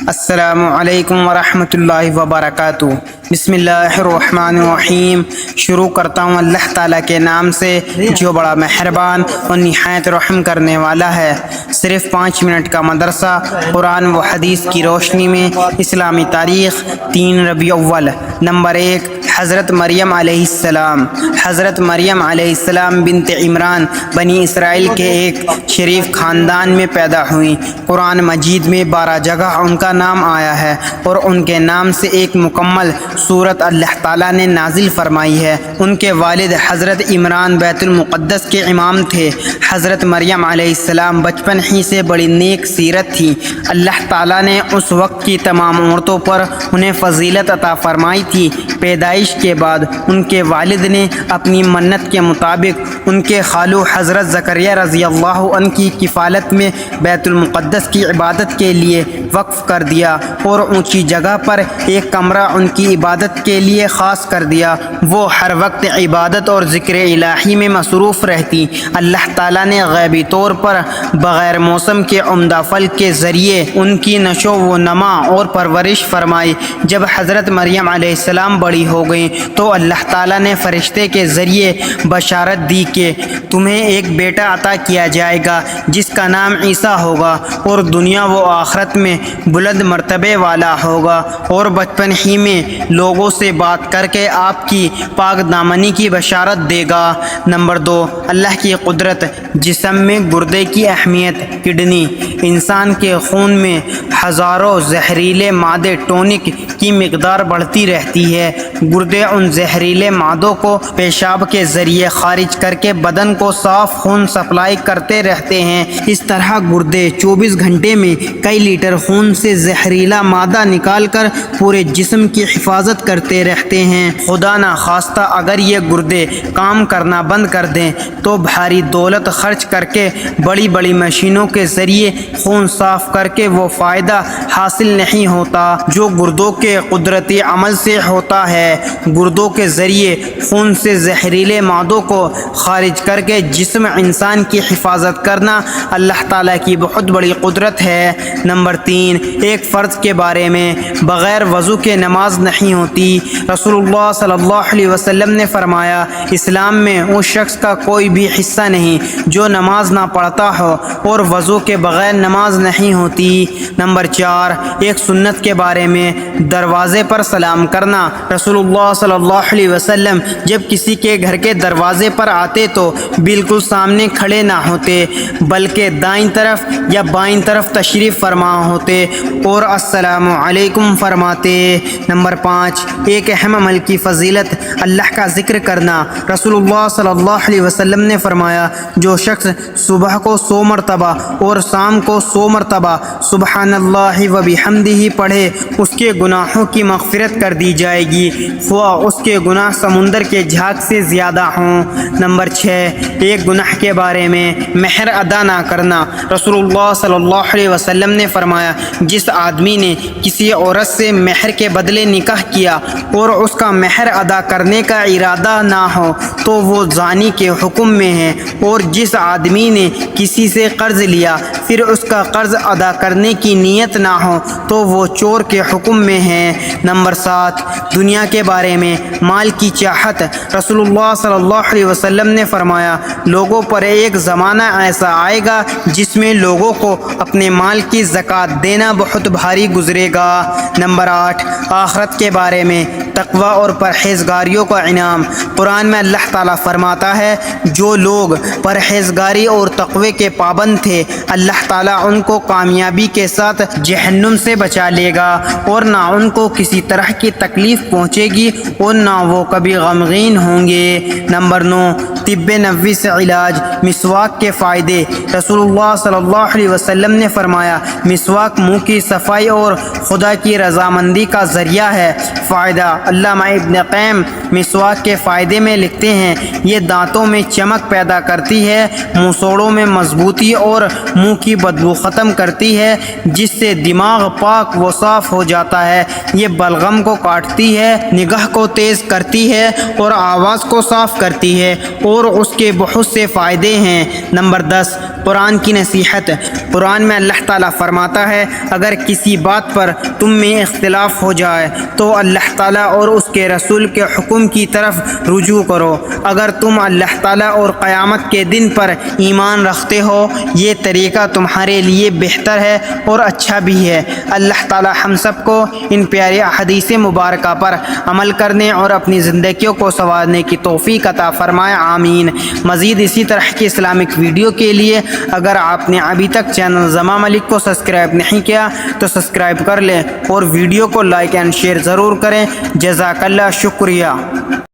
السلام علیکم ورحمۃ اللہ وبرکاتہ۔ بسم اللہ الرحمن الرحیم۔ شروع کرتا ہوں اللہ تعالیٰ کے نام سے جو بڑا مہربان اور نہایت رحم کرنے والا ہے۔ صرف 5 منٹ کا مدرسہ قرآن و حدیث کی روشنی میں اسلامی تاریخ 3 ربیع الاول۔ نمبر 1، حضرت مریم علیہ السلام۔ حضرت مریم علیہ السلام بنت عمران بنی اسرائیل کے ایک شریف خاندان میں پیدا ہوئیں۔ قرآن مجید میں 12 جگہ ان کا نام آیا ہے اور ان کے نام سے ایک مکمل سورت اللہ تعالیٰ نے نازل فرمائی ہے۔ ان کے والد حضرت عمران بیت المقدس کے امام تھے۔ حضرت مریم علیہ السلام بچپن ہی سے بڑی نیک سیرت تھی۔ اللہ تعالیٰ نے اس وقت کی تمام عورتوں پر انہیں فضیلت عطا فرمائی تھی۔ پیدائش کے بعد ان کے والد نے اپنی منت کے مطابق ان کے خالو حضرت زکریا رضی اللہ عنہ کی کفالت میں بیت المقدس کی عبادت کے لیے وقف کر دیا اور اونچی جگہ پر ایک کمرہ ان کی عبادت کے لیے خاص کر دیا۔ وہ ہر وقت عبادت اور ذکر الہی میں مصروف رہتی۔ اللہ تعالیٰ نے غیبی طور پر بغیر موسم کے عمدہ پھل کے ذریعے ان کی نشو و نما اور پرورش فرمائی۔ جب حضرت مریم علیہ السلام بڑی ہو گئیں تو اللہ تعالیٰ نے فرشتے کے ذریعے بشارت دی کہ تمہیں ایک بیٹا عطا کیا جائے گا جس کا نام عیسیٰ ہوگا اور دنیا و آخرت میں بلند مرتبے والا ہوگا، اور بچپن ہی میں لوگوں سے بات کر کے آپ کی پاک دامنی کی بشارت دے گا۔ نمبر 2، اللہ کی قدرت۔ جسم میں گردے کی اہمیت۔ کڈنی۔ انسان کے خون میں ہزاروں زہریلے مادے ٹونک کی مقدار بڑھتی رہتی ہے۔ گردے ان زہریلے مادوں کو پیشاب کے ذریعے خارج کر کے بدن کو صاف خون سپلائی کرتے رہتے ہیں۔ اس طرح گردے 24 گھنٹے میں کئی لیٹر خون سے زہریلا مادہ نکال کر پورے جسم کی حفاظت کرتے رہتے ہیں۔ خدا نہ خواستہ اگر یہ گردے کام کرنا بند کر دیں تو بھاری دولت خرچ کر کے بڑی بڑی مشینوں کے ذریعے خون صاف کر کے وہ فائدہ حاصل نہیں ہوتا جو گردوں کے قدرتی عمل سے ہوتا ہے۔ گردوں کے ذریعے خون سے زہریلے مادوں کو خارج کر کے جسم انسان کی حفاظت کرنا اللہ تعالیٰ کی بہت بڑی قدرت ہے۔ نمبر 3، ایک فرض کے بارے میں۔ بغیر وضو کے نماز نہیں ہوتی۔ رسول اللہ صلی اللہ علیہ وسلم نے فرمایا، اسلام میں اس شخص کا کوئی بھی حصہ نہیں جو نماز نہ پڑھتا ہو، اور وضو کے بغیر نماز نہیں ہوتی۔ نمبر 4، ایک سنت کے بارے میں۔ دروازے پر سلام کرنا۔ رسول اللہ صلی اللہ علیہ وسلم جب کسی کے گھر کے دروازے پر آتے تو بالکل سامنے کھڑے نہ ہوتے بلکہ دائیں طرف یا بائیں طرف تشریف فرما ہوتے اور السلام علیکم فرماتے۔ نمبر 5، ایک اہم عمل کی فضیلت۔ اللہ کا ذکر کرنا۔ رسول اللہ صلی اللہ علیہ وسلم نے فرمایا، جو شخص صبح کو 100 مرتبہ اور شام کو 100 مرتبہ سبحان اللہ و بحمدہ پڑھے اس کے گناہوں کی مغفرت کر دی جائے گی، خواہ اس کے گناہ سمندر کے جھاگ سے زیادہ ہوں۔ نمبر 6، ایک گناہ کے بارے میں۔ مہر ادا نہ کرنا۔ رسول اللہ صلی اللہ علیہ وسلم نے فرمایا، جس آدمی نے کسی عورت سے مہر کے بدلے نکاح کیا اور اس کا مہر ادا کرنے کا ارادہ نہ ہو تو وہ زانی کے حکم میں ہے، اور جس آدمی نے کسی سے قرض لیا پھر اس کا قرض ادا کرنے کی نیت نہ ہو تو وہ چور کے حکم میں ہے۔ نمبر 7، دنیا کے بارے میں۔ مال کی چاہت۔ رسول اللہ صلی اللہ علیہ وسلم نے فرمایا، لوگوں پر ایک زمانہ ایسا آئے گا جس میں لوگوں کو اپنے مال کی زکوٰۃ دینا بہت بھاری گزرے گا۔ نمبر 8، آخرت کے بارے میں۔ تقوی اور پرہیزگاریوں کا انعام۔ قرآن میں اللہ تعالیٰ فرماتا ہے، جو لوگ پرہیزگاری اور تقوی کے پابند تھے اللہ تعالیٰ ان کو کامیابی کے ساتھ جہنم سے بچا لے گا اور نہ ان کو کسی طرح کی تکلیف پہنچے گی اور نہ وہ کبھی غمگین ہوں گے۔ نمبر 9، طب نبوی سے علاج۔ مسواک کے فائدے۔ رسول اللہ صلی اللہ علیہ وسلم نے فرمایا، مسواک منہ کی صفائی اور خدا کی رضامندی کا ذریعہ ہے۔ فائدہ۔ علامہ ابن قیم مسواک کے فائدے میں لکھتے ہیں، یہ دانتوں میں چمک پیدا کرتی ہے، منسوڑوں میں مضبوطی اور منہ کی بدبو ختم کرتی ہے، جس سے دماغ پاک و صاف ہو جاتا ہے۔ یہ بلغم کو کاٹتی ہے، نگاہ کو تیز کرتی ہے اور آواز کو صاف کرتی ہے، اور اس کے بہت سے فائدے ہیں۔ نمبر 10، قرآن کی نصیحت۔ قرآن میں اللہ تعالیٰ فرماتا ہے اگر کسی بات پر تم میں اختلاف ہو جائے تو اللہ تعالیٰ اور اس کے رسول کے حکم کی طرف رجوع کرو۔ اگر تم اللہ تعالیٰ اور قیامت کے دن پر ایمان رکھتے ہو یہ طریقہ تمہارے لیے بہتر ہے اور اچھا بھی ہے۔ اللہ تعالیٰ ہم سب کو ان پیاری احادیث مبارکہ پر عمل کرنے اور اپنی زندگیوں کو سنوارنے کی توفیق عطا فرمائے، آمین۔ مزید اسی طرح کی اسلامک ویڈیو کے لیے اگر آپ نے ابھی تک چینل زمان ملک کو سبسکرائب نہیں کیا تو سبسکرائب کر لیں اور ویڈیو کو لائک اینڈ شیئر ضرور کریں۔ جزاک اللہ، شکریہ۔